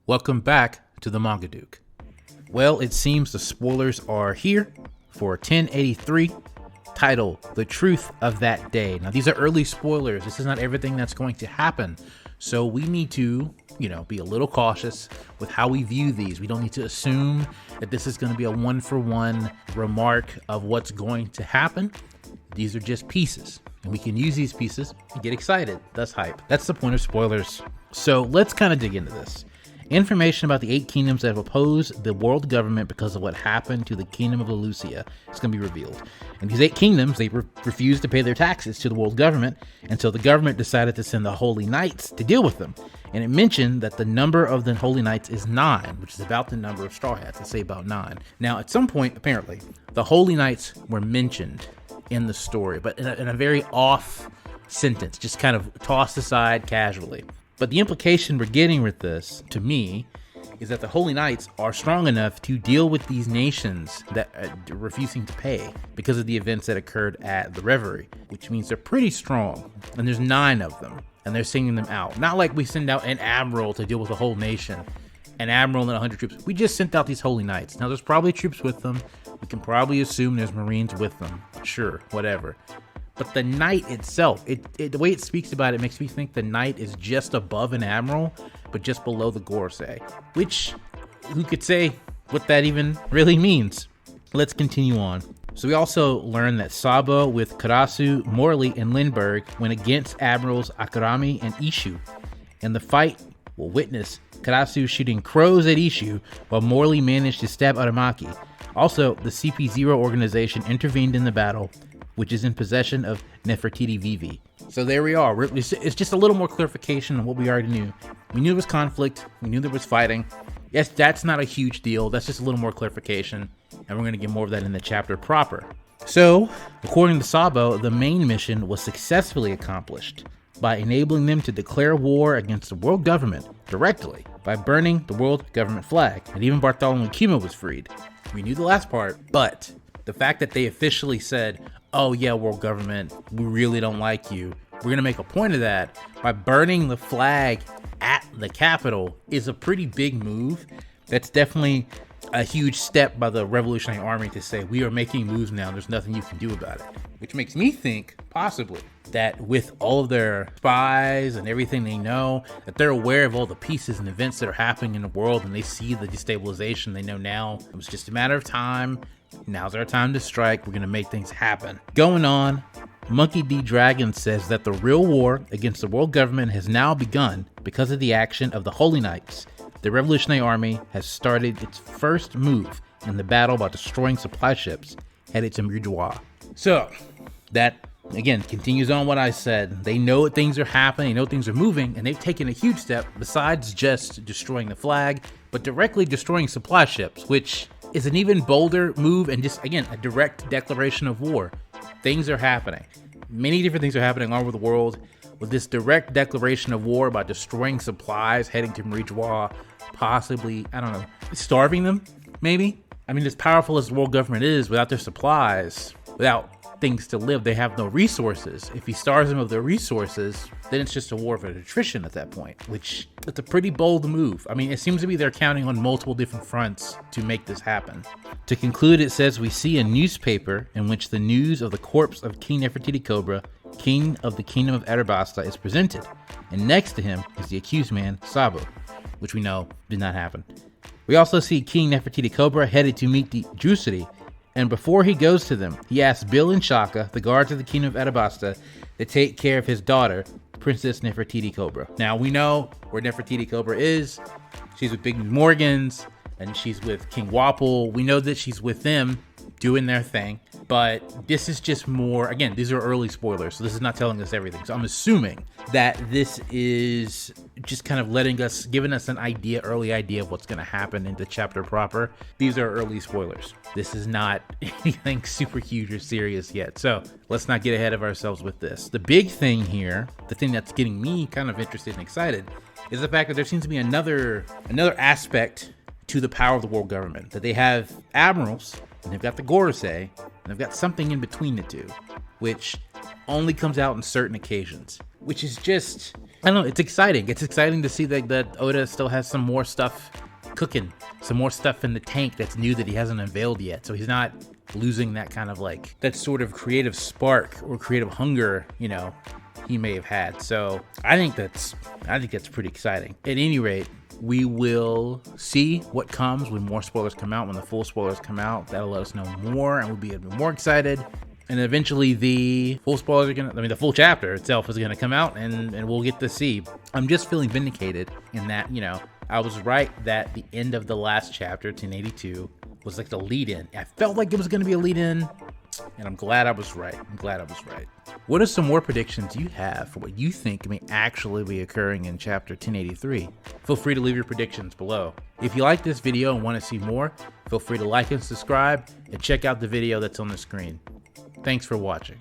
Welcome back to the Manga Duke. Well, it seems the spoilers are here for 1083, titled The Truth of That Day. Now, these are early spoilers. This is not everything that's going to happen. So we need to, be a little cautious with how we view these. We don't need to assume that this is going to be a one-for-one remark of what's going to happen. These are just pieces, and we can use these pieces and get excited. That's hype. That's the point of spoilers. So let's kind of dig into this. Information about the 8 kingdoms that have opposed the world government because of what happened to the kingdom of Lucia is going to be revealed. And these 8 kingdoms, they refused to pay their taxes to the world government, and so the government decided to send the Holy Knights to deal with them. And it mentioned that the number of the Holy Knights is 9, which is about the number of Straw Hats. They say about 9. Now, at some point, apparently, the Holy Knights were mentioned in the story, but in a very off sentence, just kind of tossed aside casually. But the implication we're getting with this, to me, is that the Holy Knights are strong enough to deal with these nations that are refusing to pay because of the events that occurred at the Reverie, which means they're pretty strong. And there's 9 of them, and they're sending them out. Not like we send out an admiral to deal with a whole nation, an admiral and 100 troops. We just sent out these Holy Knights. Now, there's probably troops with them. We can probably assume there's Marines with them. Sure, whatever. But the knight itself, the way it speaks about it makes me think the knight is just above an admiral, but just below the Gorosei. Which, who could say what that even really means? Let's continue on. So we also learned that Sabo with Karasu, Morley, and Lindbergh went against Admirals Akarami and Ishu. And the fight will witness Karasu shooting crows at Ishu, while Morley managed to stab Aramaki. Also, the CP0 organization intervened in the battle, which is in possession of Nefertiti Vivi. So there we are. It's just a little more clarification on what we already knew. We knew there was conflict. We knew there was fighting. Yes, that's not a huge deal. That's just a little more clarification. And we're going to get more of that in the chapter proper. So, according to Sabo, the main mission was successfully accomplished by enabling them to declare war against the world government directly by burning the world government flag. And even Bartholomew Kuma was freed. We knew the last part, but the fact that they officially said, oh yeah, world government, we really don't like you, we're going to make a point of that by burning the flag at the Capitol is a pretty big move. That's definitely a huge step by the Revolutionary Army to say, we are making moves now, there's nothing you can do about it. Which makes me think, possibly, that with all of their spies and everything they know, that they're aware of all the pieces and events that are happening in the world, and they see the destabilization. They know now it was just a matter of time. Now's our time to strike. We're going to make things happen. Going on, Monkey D. Dragon says that the real war against the world government has now begun because of the action of the Holy Knights. The Revolutionary Army has started its first move in the battle by destroying supply ships headed to Mariejois. So, that, again, continues on what I said. They know things are happening, they know things are moving, and they've taken a huge step besides just destroying the flag, but directly destroying supply ships, which is an even bolder move and just, again, a direct declaration of war. Things are happening. Many different things are happening all over the world with this direct declaration of war by destroying supplies, heading to Mariejois, possibly, I don't know, starving them, maybe? I mean, as powerful as the world government is, without their supplies, without things to live, they have no resources. If he starves them of their resources, then it's just a war of attrition at that point, which it's a pretty bold move. I mean, it seems to be they're counting on multiple different fronts to make this happen. To conclude, it says, we see a newspaper in which the news of the corpse of King Nefertiti Cobra, king of the kingdom of Arabasta, is presented. And next to him is the accused man, Sabo, which we know did not happen. We also see King Nefertiti Cobra headed to meet the Drusari, and before he goes to them, he asks Bill and Shaka, the guards of the kingdom of Arabasta, to take care of his daughter, Princess Nefertiti Cobra. Now, we know where Nefertiti Cobra is. She's with Big Morgans, and she's with King Wapol. We know that she's with them, doing their thing. But this is just more, again, these are early spoilers, so this is not telling us everything. So I'm assuming that this is just kind of giving us an idea, early idea of what's going to happen in the chapter proper. These are early spoilers. This is not anything super huge or serious yet. So let's not get ahead of ourselves with this. The big thing here, the thing that's getting me kind of interested and excited, is the fact that there seems to be another aspect to the power of the world government, that they have admirals, and they've got the Gorosei, and they've got something in between the two, which only comes out on certain occasions, which is just, I don't know, it's exciting. It's exciting to see that Oda still has some more stuff cooking, some more stuff in the tank that's new that he hasn't unveiled yet. So he's not losing that kind of like, that sort of creative spark or creative hunger, you know, he may have had. So I think that's pretty exciting. At any rate, we will see what comes when more spoilers come out. When the full spoilers come out, that'll let us know more, and we'll be even more excited. And eventually the full spoilers are the full chapter itself is gonna come out, and we'll get to see. I'm just feeling vindicated in that, you know, I was right that the end of the last chapter, 1082, was like the lead-in. I felt like it was gonna be a lead-in, and I'm glad I was right. What are some more predictions you have for what you think may actually be occurring in chapter 1083? Feel free to leave your predictions below. If you like this video and want to see more, feel free to like and subscribe, and check out the video that's on the screen. Thanks for watching.